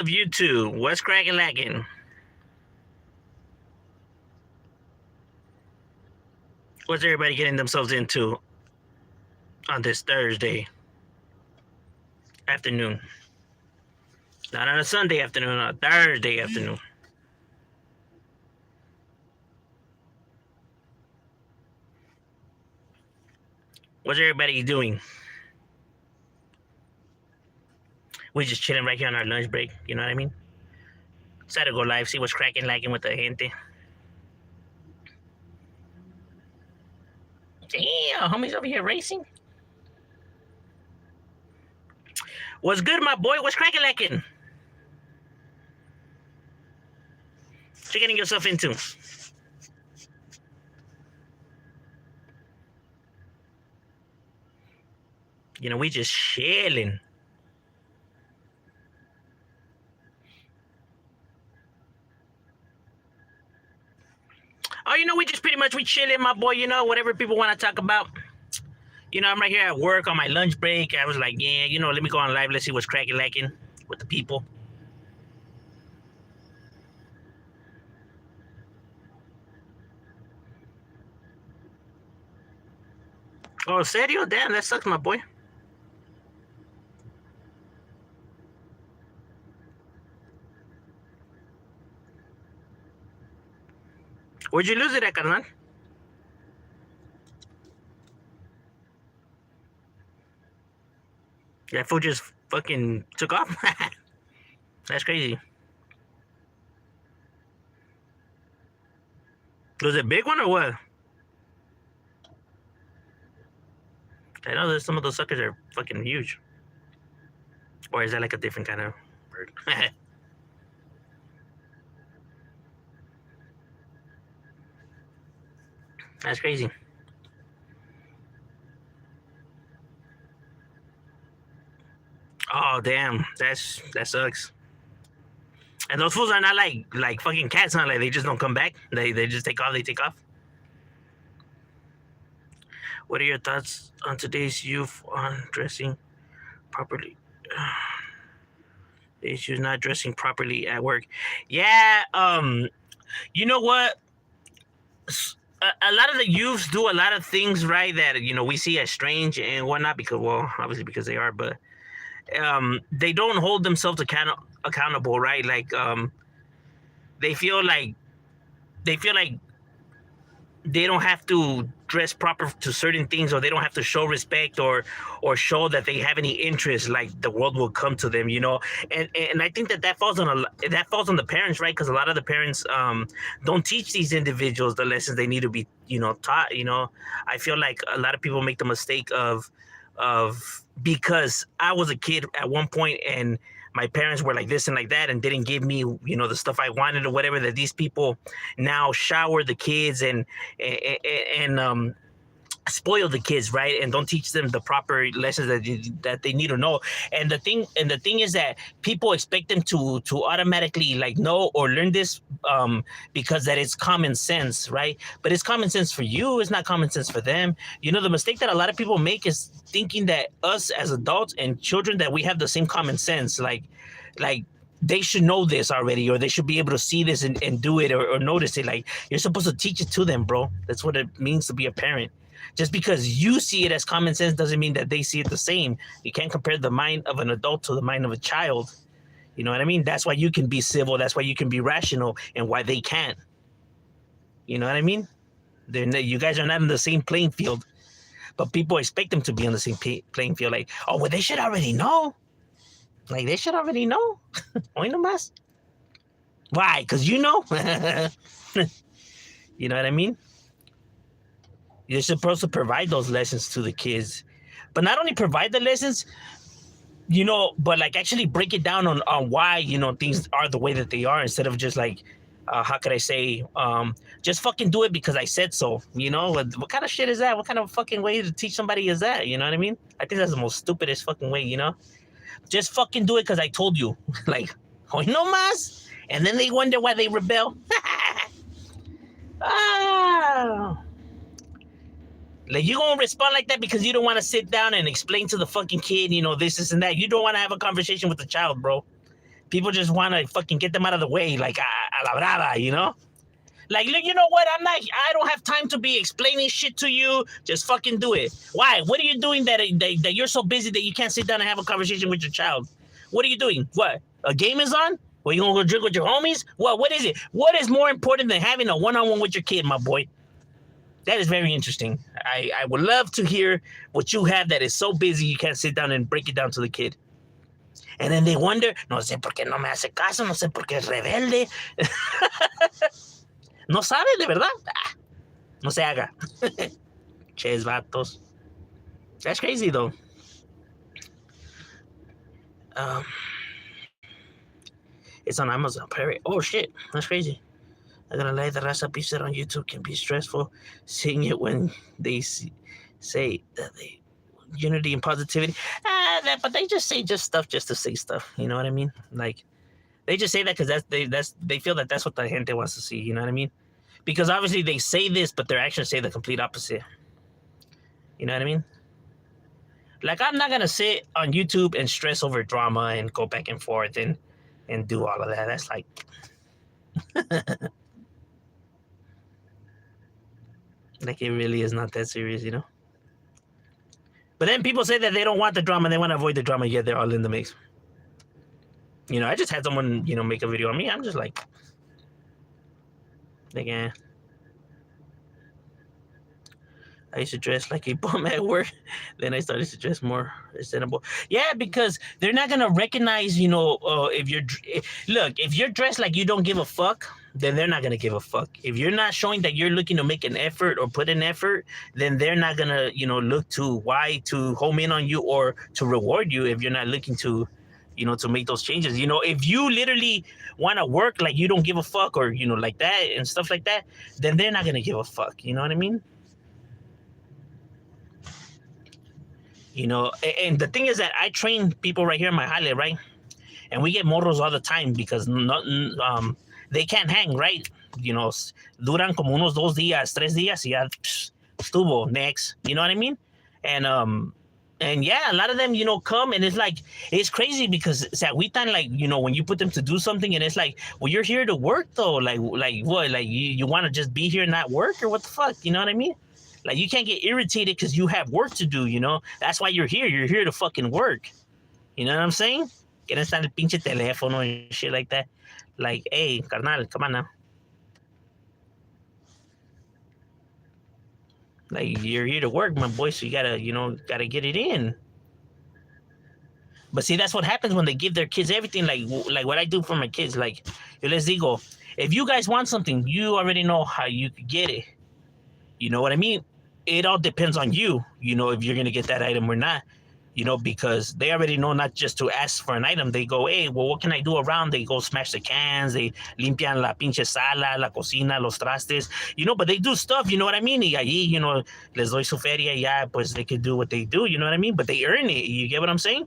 of YouTube. What's cracking lacking? What's everybody getting themselves into on this Thursday afternoon? Not on a Sunday afternoon, on a Thursday afternoon. What's everybody doing? We just chilling right here on our lunch break. You know what I mean? Decided to go live, see what's cracking lacking with the gente. Damn, homies over here racing. What's good, my boy? What's cracking lacking? What you getting yourself into? You know, we just chilling. Oh, you know, we just pretty much we chilling, my boy. You know, whatever people want to talk about. You know, I'm right here at work on my lunch break. I was like, yeah, you know, let me go on live. Let's see what's cracking lacking with the people. Oh, serio? Damn, that sucks, my boy. Where'd you lose it at, carnal? That fool just fucking took off? That's crazy. Was it a big one or what? I know that some of those suckers are fucking huge. Or is that like a different kind of bird? That's crazy. Oh damn, that sucks. And those fools are not like fucking cats, huh? Like they just don't come back. They just take off. They take off. What are your thoughts on today's youth on dressing properly? The issue is not dressing properly at work. Yeah. You know what? A lot of the youths do a lot of things right that you know we see as strange and whatnot because well obviously because they are but they don't hold themselves accountable, right? Like they feel like they feel like they don't have to dress proper to certain things or they don't have to show respect or show that they have any interest, like the world will come to them, you know. And I think that falls on that falls on the parents, right? Because a lot of the parents don't teach these individuals the lessons they need to be, you know, taught, you know. I feel like a lot of people make the mistake of because I was a kid at one point and my parents were like this and like that and didn't give me, you know, the stuff I wanted or whatever, that these people now shower the kids and spoil the kids, right? And don't teach them the proper lessons that they need to know. And the thing is that people expect them to automatically like know or learn this because that it's common sense, right? But it's common sense for you, it's not common sense for them. You know, the mistake that a lot of people make is thinking that us as adults and children, that we have the same common sense, like they should know this already, or they should be able to see this and do it, or notice it. Like, you're supposed to teach it to them, bro. That's what it means to be a parent. Just because you see it as common sense doesn't mean that they see it the same. You can't compare the mind of an adult to the mind of a child. You know what I mean? That's why you can be civil. That's why you can be rational, and why they can't. You know what I mean? You guys are not in the same playing field, but people expect them to be on the same playing field. Like, oh, well, they should already know. Like, they should already know. Hoy nomás. Why? Because you know. You know what I mean? You're supposed to provide those lessons to the kids, but not only provide the lessons, you know, but like actually break it down on why, you know, things are the way that they are, instead of just like, how could I say, just fucking do it because I said so. You know, what kind of shit is that? What kind of fucking way to teach somebody is that? You know what I mean? I think that's the most stupidest fucking way, you know? Just fucking do it because I told you. Like, hoy no más. And then they wonder why they rebel. Ah. Like, you gonna respond like that because you don't want to sit down and explain to the fucking kid, you know, this and that. You don't want to have a conversation with the child, bro. People just want to fucking get them out of the way, like a la brava, you know? Like, look, you know what? I don't have time to be explaining shit to you. Just fucking do it. Why? What are you doing that you're so busy that you can't sit down and have a conversation with your child? What are you doing? What? A game is on? Well, you gonna go drink with your homies? What is it? What is more important than having a one-on-one with your kid, my boy? That is very interesting. I would love to hear what you have that is so busy you can't sit down and break it down to the kid. And then they wonder, no sé por qué no me hace caso, no sé por qué es rebelde. No sabe de verdad. No se haga. Ches vatos. That's crazy though. It's on Amazon. Oh shit, that's crazy. I'm gonna lie, the raza beef said on YouTube can be stressful. Seeing it when they say that they unity and positivity. But they just say just stuff just to say stuff. You know what I mean? Like they just say that because they feel that that's what the gente wants to see. You know what I mean? Because obviously they say this, but their actions say the complete opposite. You know what I mean? Like I'm not gonna sit on YouTube and stress over drama and go back and forth and do all of that. That's like like it really is not that serious, you know? But then people say that they don't want the drama, they want to avoid the drama, yet they're all in the mix. You know, I just had someone, you know, make a video on me. I'm just like, eh. I used to dress like a bum at work. Then I started to dress more reasonable. Yeah, because they're not gonna recognize, you know, if you're if you're dressed like you don't give a fuck, then they're not gonna give a fuck. If you're not showing that you're looking to make an effort or put an effort, then they're not gonna, you know, look to why to home in on you or to reward you if you're not looking to, you know, to make those changes. You know, if you literally want to work like you don't give a fuck or, you know, like that and stuff like that, then they're not gonna give a fuck. You know what I mean? You know, and the thing is that I train people right here in my jale, right? And we get morros all the time because they can't hang, right? You know, duran como unos 2 días, 3 días, y ya estuvo, next. You know what I mean? And yeah, a lot of them, you know, come and it's like, it's crazy because se agüitan, like, you know, when you put them to do something and it's like, well, you're here to work though. Like what? Like you want to just be here and not work or what the fuck? You know what I mean? Like, you can't get irritated because you have work to do, you know? That's why you're here. You're here to fucking work. You know what I'm saying? Quieren estar en el pinche teléfono and shit like that. Like, hey, carnal, come on now. Like, you're here to work, my boy, so you gotta, you know, gotta get it in. But see, that's what happens when they give their kids everything, like what I do for my kids. Like, yo les digo, if you guys want something, you already know how you could get it. You know what I mean? It all depends on you, you know, if you're going to get that item or not, you know, because they already know not just to ask for an item. They go, hey, well, what can I do around? They go smash the cans. They limpian la pinche sala, la cocina, los trastes, you know, but they do stuff, you know what I mean? Y allí, you know, les doy su feria, ya, pues they can do what they do, you know what I mean? But they earn it. You get what I'm saying?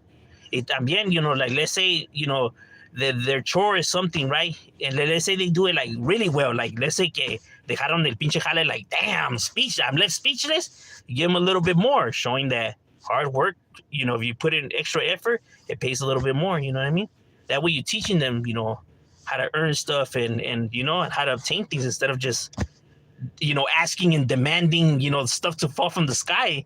It también, you know, like, let's say, you know, their chore is something, right? And let's say they do it like really well. Like, let's say que dejaron el pinche jale, like, damn, I'm left speechless. You give them a little bit more, showing that hard work, you know, if you put in extra effort, it pays a little bit more, you know what I mean? That way you're teaching them, you know, how to earn stuff and you know, how to obtain things instead of just, you know, asking and demanding, you know, stuff to fall from the sky.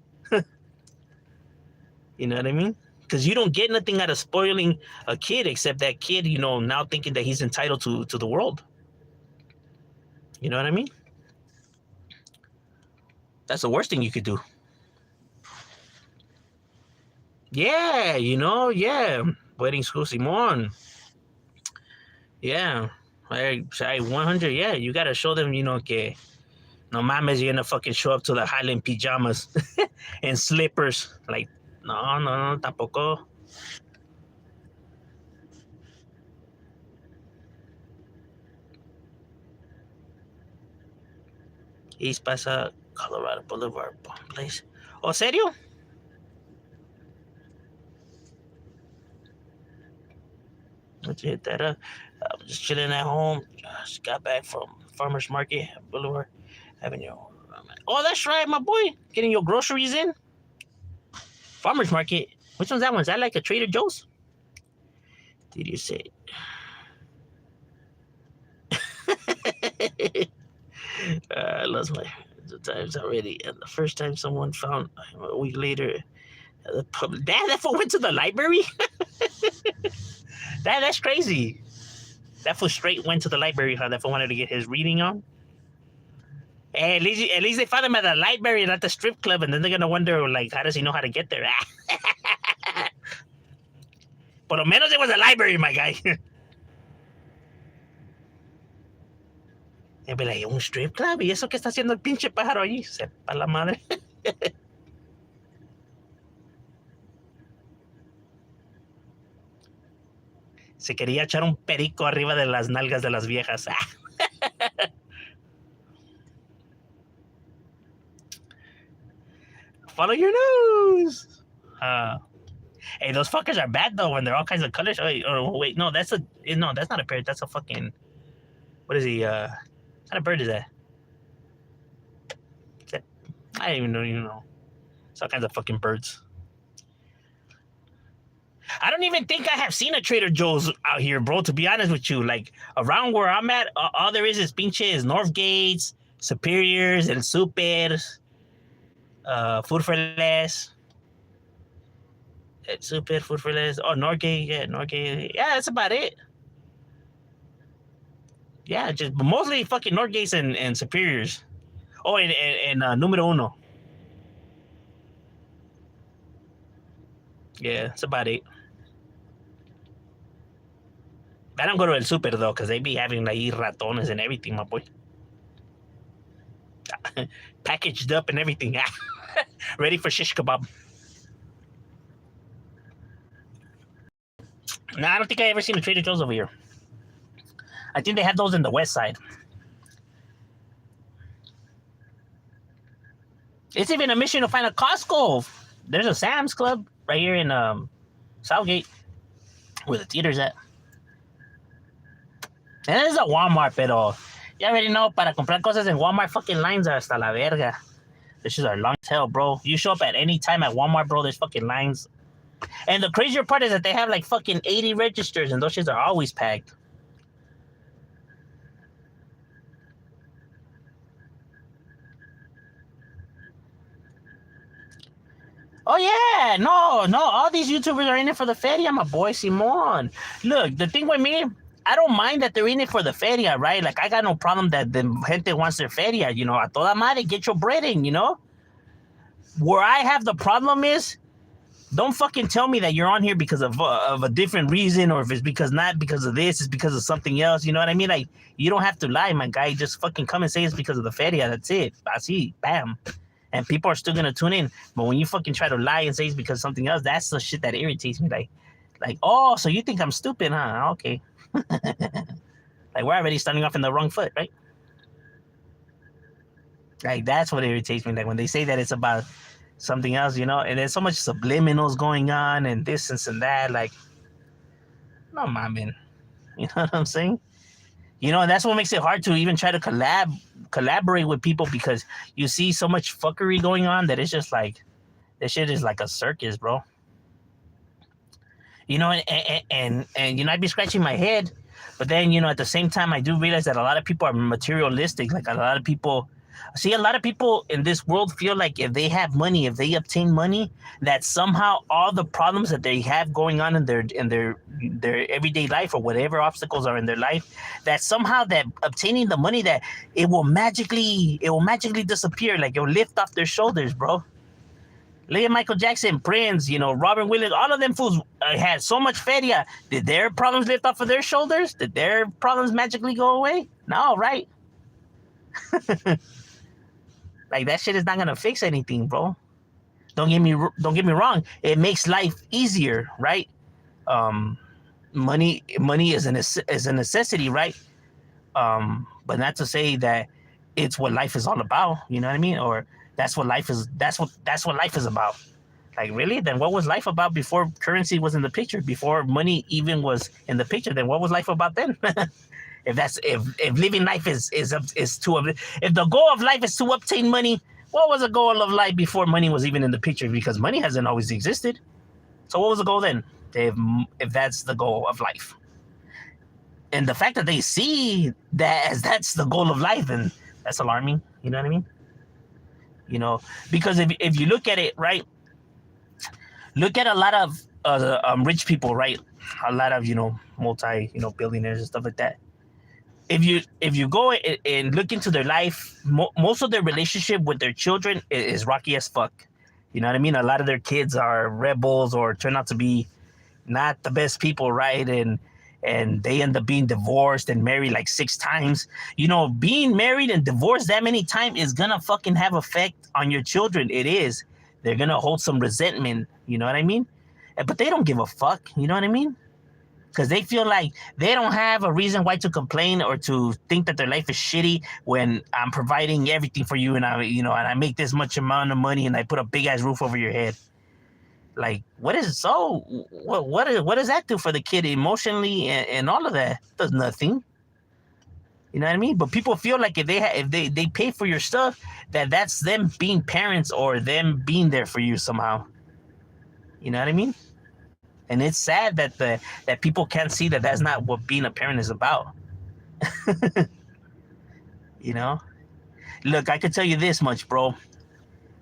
You know what I mean? Because you don't get nothing out of spoiling a kid except that kid, you know, now thinking that he's entitled to the world. You know what I mean? That's the worst thing you could do. Yeah, you know, yeah. Wedding school, Simon. Yeah. I 100, yeah. You got to show them, you know, que no mames, you're going to fucking show up to the Highland pajamas and slippers. Like, no, tampoco. East Paso, Colorado Boulevard, place. Oh, serio? Let's hit that up. I'm just chilling at home. Just got back from Farmers Market, Boulevard Avenue. Oh, that's right, my boy. Getting your groceries in. Farmers Market. Which one's that one? Is that like a Trader Joe's? did you say? I lost my times already. And the first time someone found a week later, the public. Damn, that fool went to the library. That's crazy. That fool straight went to the library. Huh? That fool wanted to get his reading on. Hey, at least they found him at the library, not the strip club, and then they're gonna wonder, like, how does he know how to get there? Por lo menos it was a library, my guy. They'll be like, un strip club, ¿y eso qué está haciendo el pinche pájaro allí? Sepa la madre. Se quería echar un perico arriba de las nalgas de las viejas. Follow your nose. Hey, those fuckers are bad though when they're all kinds of colors. Oh, wait, no, that's not a parrot. That's a fucking. What is he? What kind of bird is that? I don't even know. It's all kinds of fucking birds. I don't even think I have seen a Trader Joe's out here, bro. To be honest with you, like around where I'm at, all there is pinches Northgates, Superiors, El Super, Food for Less. Super, Food for Less. Oh, Northgate, yeah, Northgate. Yeah, that's about it. Yeah, just mostly fucking Northgates and Superiors. Oh, and Numero Uno. Yeah, that's about it. I don't go to El Super though, because they be having like ratones and everything, my boy. Packaged up and everything. Ready for shish kebab. Nah, I don't think I ever seen a Trader Joe's over here. I think they have those in the west side. It's even a mission to find a Costco. There's a Sam's Club right here in Southgate, where the theater's at. And there's a Walmart, pero you already know, para comprar cosas en Walmart, fucking lines are hasta la verga. This shit are long as hell, bro. You show up at any time at Walmart, bro, there's fucking lines. And the crazier part is that they have like fucking 80 registers, and those shits are always packed. Oh yeah, no, all these YouTubers are in it for the feria, my boy Simon. Look, the thing with me, I don't mind that they're in it for the feria, right? Like, I got no problem that the gente wants their feria, you know. A toda madre, get your bread in, you know? Where I have the problem is, don't fucking tell me that you're on here because of a different reason, or if it's not because of this, it's because of something else, you know what I mean? Like, you don't have to lie, my guy. Just fucking come and say it's because of the feria, that's it. Así, bam. And people are still gonna tune in. But when you fucking try to lie and say it's because of something else, that's the shit that irritates me. Like, oh, so you think I'm stupid, huh? Okay. Like, we're already starting off in the wrong foot, right? Like, that's what irritates me. Like, when they say that it's about something else, you know, and there's so much subliminals going on and this and that. Like, no, man. You know what I'm saying? You know, and that's what makes it hard to even try to collaborate with people, because you see so much fuckery going on that it's just like, this shit is like a circus, bro. You know, and you know, I'd be scratching my head, but then, you know, at the same time, I do realize that a lot of people are materialistic. Like, a lot of people in this world feel like if they have money, if they obtain money, that somehow all the problems that they have going on in their everyday life, or whatever obstacles are in their life, that somehow that obtaining the money, that it will magically disappear. Like, it will lift off their shoulders, bro. Look at Michael Jackson, Prince, you know, Robin Williams, all of them fools had so much feria. Did their problems lift off of their shoulders? Did their problems magically go away? No, right? Like, that shit is not gonna fix anything, bro. Don't get me wrong. It makes life easier, right? Money is a necessity, right? But not to say that it's what life is all about. You know what I mean? Or that's what life is about. Like, really? Then what was life about before currency was in the picture? Before money even was in the picture? Then what was life about then? if living life is if the goal of life is to obtain money, what was the goal of life before money was even in the picture? Because money hasn't always existed. So what was the goal then? if that's the goal of life. And the fact that they see that as that's the goal of life, and that's alarming. You know what I mean? You know, because if you look at it, right, look at a lot of rich people, right, a lot of multi billionaires and stuff like that. If you go and look into their life, most of their relationship with their children is rocky as fuck. You know what I mean? A lot of their kids are rebels or turn out to be not the best people, right? And they end up being divorced and married like 6 times. Being married and divorced that many times is gonna fucking have effect on your children. It is. They're gonna hold some resentment. You know what I mean? But they don't give a fuck. You know what I mean? Because they feel like they don't have a reason why to complain or to think that their life is shitty when I'm providing everything for you and I make this much amount of money and I put a big ass roof over your head. Like, what does that do for the kid emotionally and all of that? Does nothing. You know what I mean? But people feel like if they pay for your stuff, that's them being parents or them being there for you somehow. You know what I mean? And it's sad that people can't see that that's not what being a parent is about. You know? Look, I can tell you this much, bro.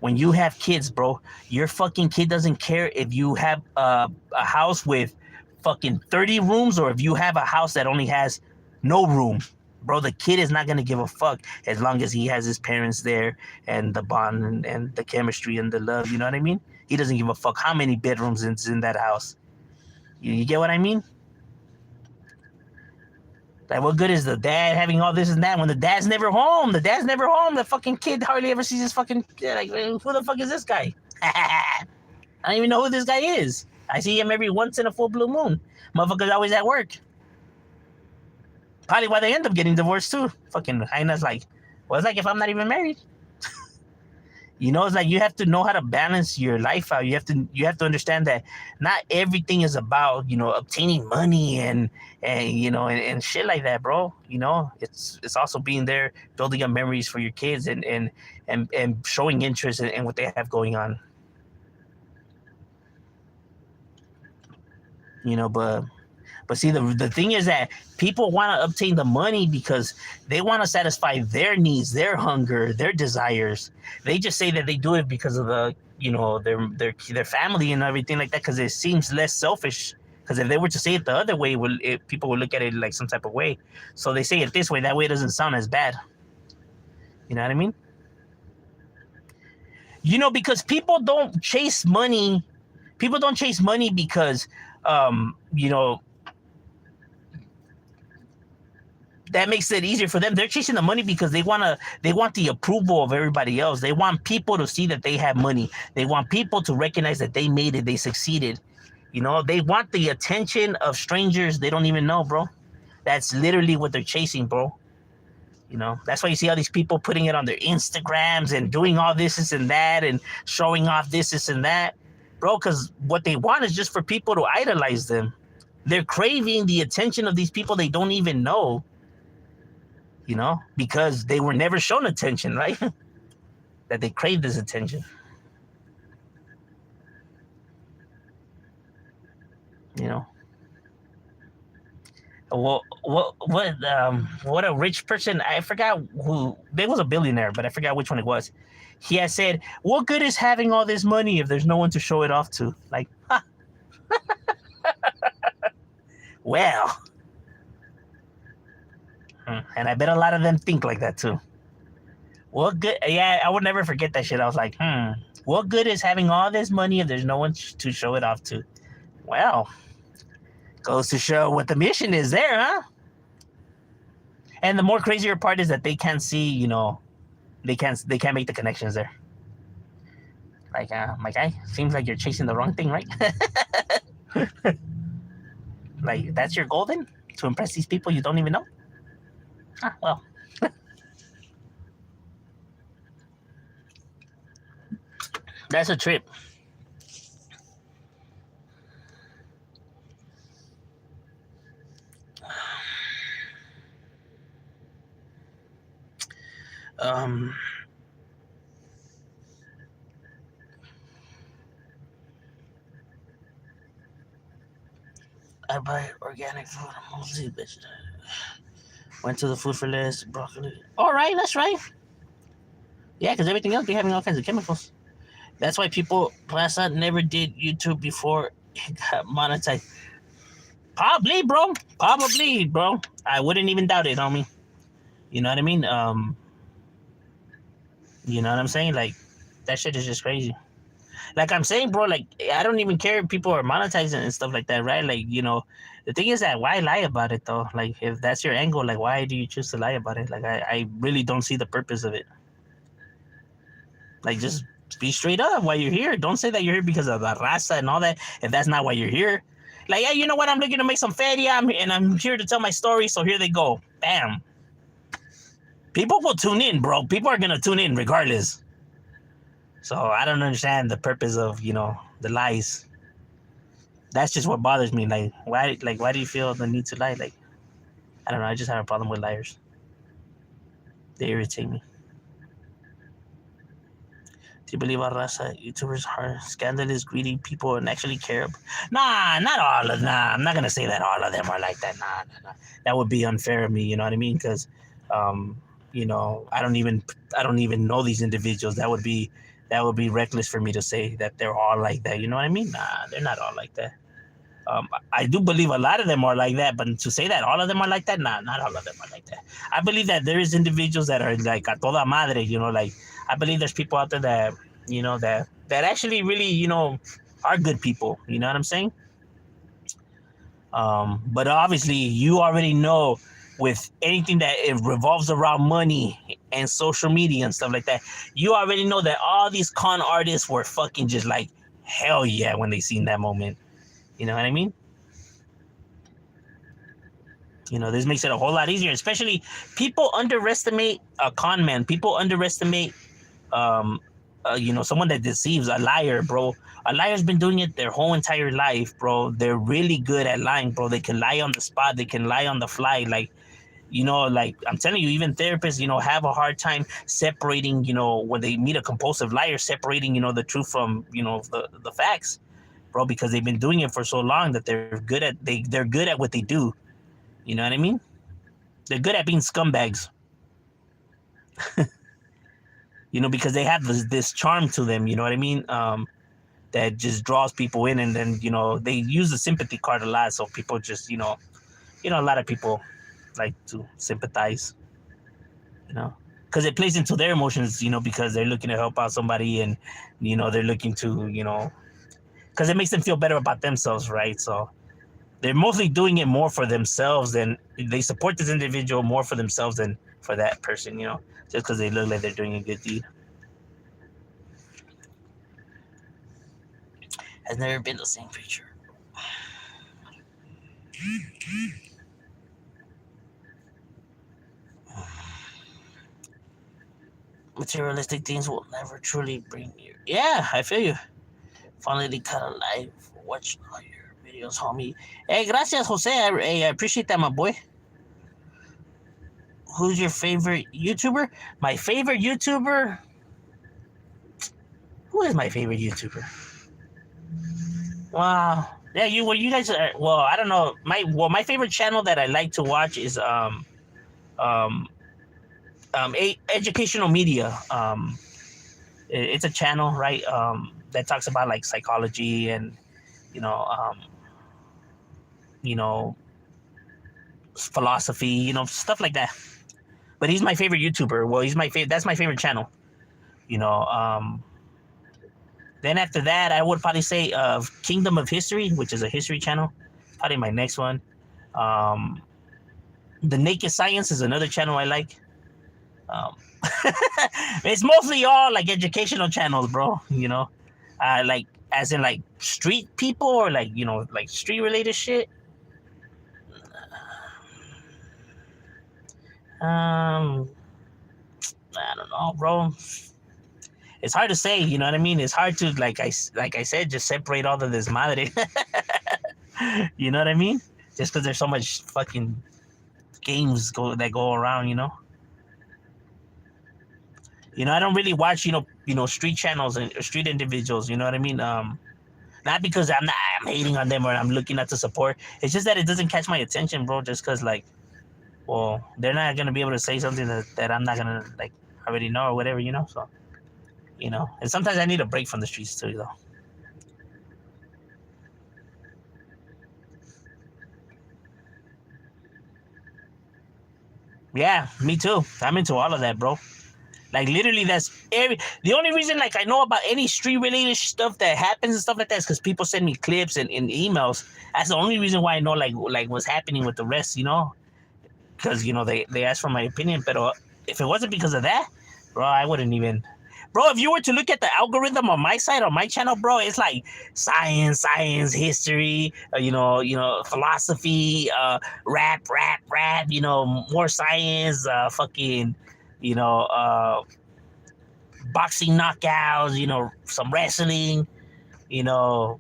When you have kids, bro, your fucking kid doesn't care if you have a house with fucking 30 rooms or if you have a house that only has no room. Bro, the kid is not going to give a fuck as long as he has his parents there and the bond and the chemistry and the love. You know what I mean? He doesn't give a fuck how many bedrooms is in that house. You get what I mean? Like, what good is the dad having all this and that when the dad's never home? The dad's never home. The fucking kid hardly ever sees his fucking... Like, who the fuck is this guy? I don't even know who this guy is. I see him every once in a full blue moon. Motherfucker's always at work. Probably why they end up getting divorced, too. Fucking Heina's like, well, it's like if I'm not even married. It's like you have to know how to balance your life out. You have to understand that not everything is about obtaining money and shit like that, bro. It's also being there, building up memories for your kids and showing interest in what they have going on. But see, the thing is that people want to obtain the money because they want to satisfy their needs, their hunger, their desires. They just say that they do it because of their family and everything like that, because it seems less selfish. Because if they were to say it the other way, people would look at it like some type of way. So they say it this way. That way it doesn't sound as bad. You know what I mean? Because people don't chase money. People don't chase money because, that makes it easier for them. They're chasing the money because they want the approval of everybody else. They want people to see that they have money. They want people to recognize that they made it, they succeeded. They want the attention of strangers they don't even know, bro. That's literally what they're chasing, bro. That's why you see all these people putting it on their Instagrams and doing all this and that and showing off this and that, bro, because what they want is just for people to idolize them. They're craving the attention of these people they don't even know. Because they were never shown attention, right? That they crave this attention. What a rich person, I forgot who, there was a billionaire, but I forgot which one it was. He had said, what good is having all this money if there's no one to show it off to? Like, huh. Well, and I bet a lot of them think like that too. What good? Yeah, I would never forget that shit. I was like, what good is having all this money if there's no one to show it off to? Well, goes to show what the mission is there, huh? And the more crazier part is that they can't see, they can't make the connections there. Like, my guy, seems like you're chasing the wrong thing, right? Like, that's your goal then? To impress these people you don't even know? Well. That's a trip. I buy organic food. Mostly bitch. Went to the food for less broccoli. All right, that's right. Yeah, because everything else be having all kinds of chemicals. That's why people Plaza never did YouTube before it got monetized. Probably, bro. Probably, bro. I wouldn't even doubt it, homie. You know what I mean? You know what I'm saying? Like that shit is just crazy. Like I'm saying, bro, like I don't even care if people are monetizing and stuff like that, right? Like, the thing is that why lie about it though? Like if that's your angle, like why do you choose to lie about it? Like I really don't see the purpose of it. Like just be straight up why you're here. Don't say that you're here because of the raza and all that if that's not why you're here. Like, yeah, you know what? I'm looking to make some feria and I'm here to tell my story, so here they go. Bam. People will tune in, bro. People are gonna tune in regardless. So I don't understand the purpose of, the lies. That's just what bothers me. Like why do you feel the need to lie? Like, I don't know, I just have a problem with liars. They irritate me. Do you believe our raza YouTubers are scandalous, greedy people and actually care? Nah, not all of them. Nah, I'm not gonna say that all of them are like that. Nah. That would be unfair of me. You know what I mean? Because, I don't even know these individuals. That would be reckless for me to say that they're all like that. You know what I mean? Nah, they're not all like that. I do believe a lot of them are like that, but to say that all of them are like that, nah, not all of them are like that. I believe that there is individuals that are like a toda madre, like I believe there's people out there that, that actually really, are good people. You know what I'm saying? But obviously you already know with anything that it revolves around money and social media and stuff like that, you already know that all these con artists were fucking just like, hell yeah, when they seen that moment. You know what I mean? This makes it a whole lot easier, especially people underestimate a con man. People underestimate, someone that deceives, a liar, bro. A liar's been doing it their whole entire life, bro. They're really good at lying, bro. They can lie on the spot. They can lie on the fly. Like, like I'm telling you, even therapists, have a hard time separating, when they meet a compulsive liar, separating, the truth from, the facts. Bro, because they've been doing it for so long that they're good at what they do. You know what I mean? They're good at being scumbags. Because they have this charm to them. You know what I mean? That just draws people in, and then they use the sympathy card a lot. So people just a lot of people like to sympathize. Because it plays into their emotions. Because they're looking to help out somebody, and they're looking to because it makes them feel better about themselves, right? So they're mostly doing it more for themselves than they support this individual more for themselves than for that person, just because they look like they're doing a good deed. Has never been the same picture. Materialistic things will never truly bring you. Yeah, I feel you. Finally cut a live. Watch all your videos, homie. Hey, gracias, Jose. I appreciate that, my boy. Who's your favorite YouTuber? My favorite YouTuber? Who is my favorite YouTuber? Wow. Yeah, you guys are, well, I don't know. My favorite channel that I like to watch is educational media. It's a channel, right? That talks about like psychology and philosophy, stuff like that. But he's my favorite YouTuber. Well, that's my favorite channel. Then after that, I would probably say Kingdom of History, which is a history channel. Probably my next one. The Naked Science is another channel I like. It's mostly all like educational channels, bro. Like as in like street people or like like street related shit. I don't know, bro. It's hard to say, you know what I mean? It's hard to like I said, just separate all of this madre. You know what I mean? Just because there's so much fucking games that go around, I don't really watch, street channels and street individuals. You know what I mean? Not because I'm hating on them or I'm looking not to support. It's just that it doesn't catch my attention, bro. Just because like, well, they're not gonna be able to say something that I'm not gonna like already know or whatever, you know. So, you know, and sometimes I need a break from the streets too, though. Yeah, me too. I'm into all of that, bro. Like literally, that's the only reason like I know about any street related stuff that happens and stuff like that is because people send me clips and emails. That's the only reason why I know like what's happening with the rest, you know, because you know they asked for my opinion. But if it wasn't because of that, bro, I wouldn't even. Bro, if you were to look at the algorithm on my side on my channel, bro, it's like science, history, philosophy, rap, you know, more science, fucking, you know, boxing knockouts, you know, some wrestling, you know,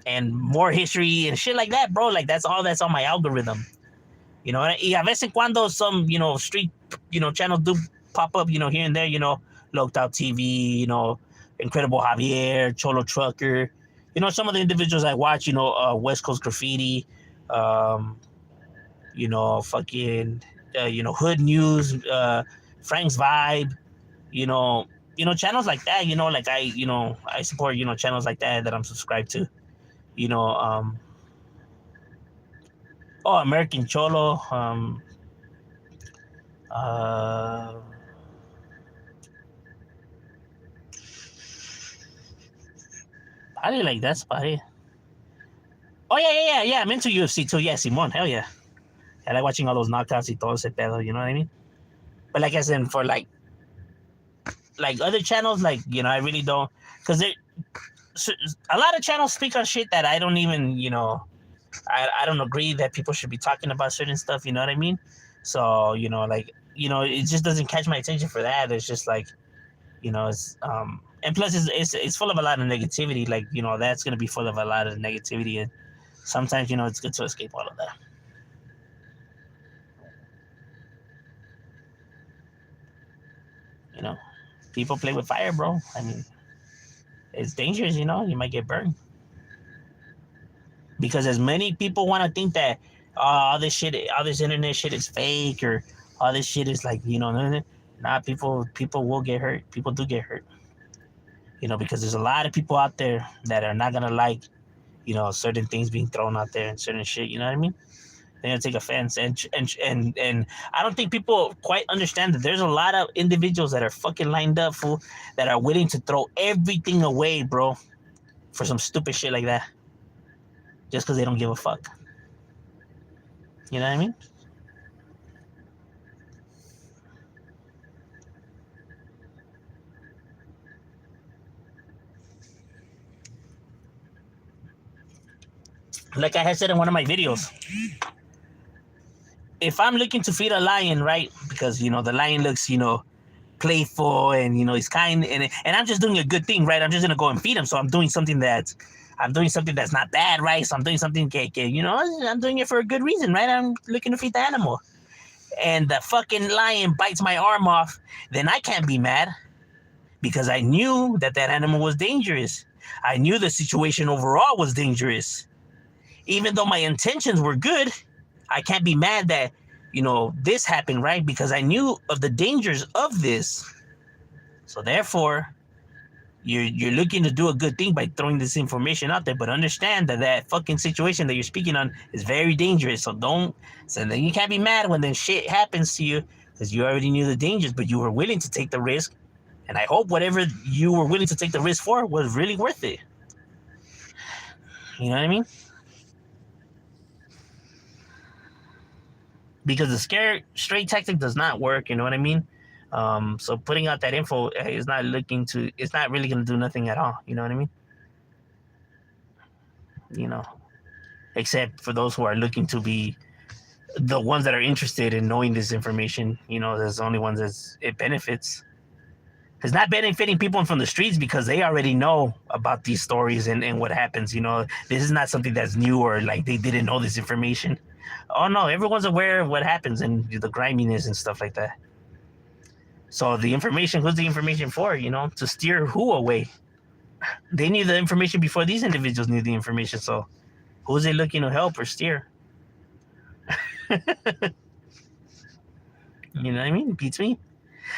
and more history and shit like that, bro. Like that's all that's on my algorithm. You know, y a vez en cuando some, you know, street, you know, channels do pop up, you know, here and there, you know, Loked Out TV, you know, Incredible Javier, Cholo Trucker, you know, some of the individuals I watch, you know, West Coast Graffiti, um, you know, fucking, you know, Hood News, Frank's Vibe, you know, channels like that, you know, like I support, you know, channels like that I'm subscribed to, you know, American Cholo, uh, probably like that's about it. Oh yeah. I'm into UFC too. Yeah, Simon, hell yeah. I like watching all those knockouts y todo ese pedo. You know what I mean? But like I said, for like other channels, like you know, I really don't because a lot of channels speak on shit that I don't even, you know, I don't agree that people should be talking about certain stuff. You know what I mean? So you know, like you know, it just doesn't catch my attention for that. It's just like you know, it's and plus it's full of a lot of negativity. Like you know, that's gonna be full of a lot of negativity, and sometimes you know it's good to escape all of that. You know, people play with fire, bro. I mean, it's dangerous. You know, you might get burned because as many people want to think that all this shit, all this internet shit is fake or all this shit is like you know, nah, people will get hurt. People do get hurt. You know, because there's a lot of people out there that are not gonna like, you know, certain things being thrown out there and certain shit. You know what I mean? They're gonna take offense, and I don't think people quite understand that there's a lot of individuals that are fucking lined up, fool, that are willing to throw everything away, bro, for some stupid shit like that, just because they don't give a fuck. You know what I mean? Like I had said in one of my videos, if I'm looking to feed a lion, right? Because you know the lion looks, you know, playful and you know he's kind and I'm just doing a good thing, right? I'm just gonna go and feed him. So I'm doing something that's not bad, right? So I'm doing something, you know, I'm doing it for a good reason, right? I'm looking to feed the animal. And the fucking lion bites my arm off, then I can't be mad because I knew that that animal was dangerous. I knew the situation overall was dangerous. Even though my intentions were good, I can't be mad that, you know, this happened, right? Because I knew of the dangers of this. So therefore, you're looking to do a good thing by throwing this information out there, but understand that that fucking situation that you're speaking on is very dangerous. So then you can't be mad when then shit happens to you because you already knew the dangers, but you were willing to take the risk. And I hope whatever you were willing to take the risk for was really worth it. You know what I mean? Because the scare straight tactic does not work. You know what I mean? So putting out that info is not it's not really going to do nothing at all. You know what I mean? You know, except for those who are looking to be the ones that are interested in knowing this information. You know, there's only ones that it benefits. It's not benefiting people from the streets because they already know about these stories and what happens. You know, this is not something that's new or like they didn't know this information. Oh no, everyone's aware of what happens and the griminess and stuff like that. So the information, who's the information for? You know, to steer who away? They knew the information before these individuals knew the information. So who's they looking to help or steer? You know what I mean? Beats me.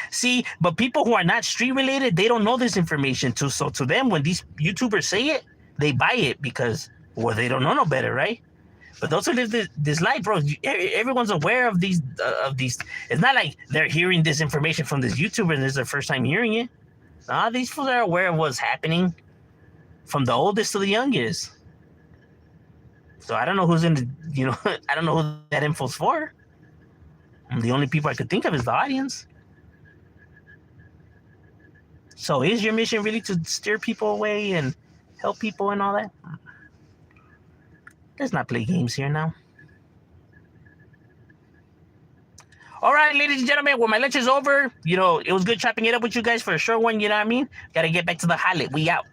See, but people who are not street related, they don't know this information too. So to them, when these YouTubers say it, they buy it because, well, they don't know no better, right? But those who live this life, bro, everyone's aware of these. It's not like they're hearing this information from this YouTuber and this is their first time hearing it. Nah, these fools are aware of what's happening from the oldest to the youngest. So I don't know who's in the, I don't know who that info's for. And the only people I could think of is the audience. So is your mission really to steer people away and help people and all that? Let's not play games here now. All right, ladies and gentlemen, well, my lunch is over. It was good chopping it up with you guys for a short one. You know what I mean? Got to get back to the highlight. We out.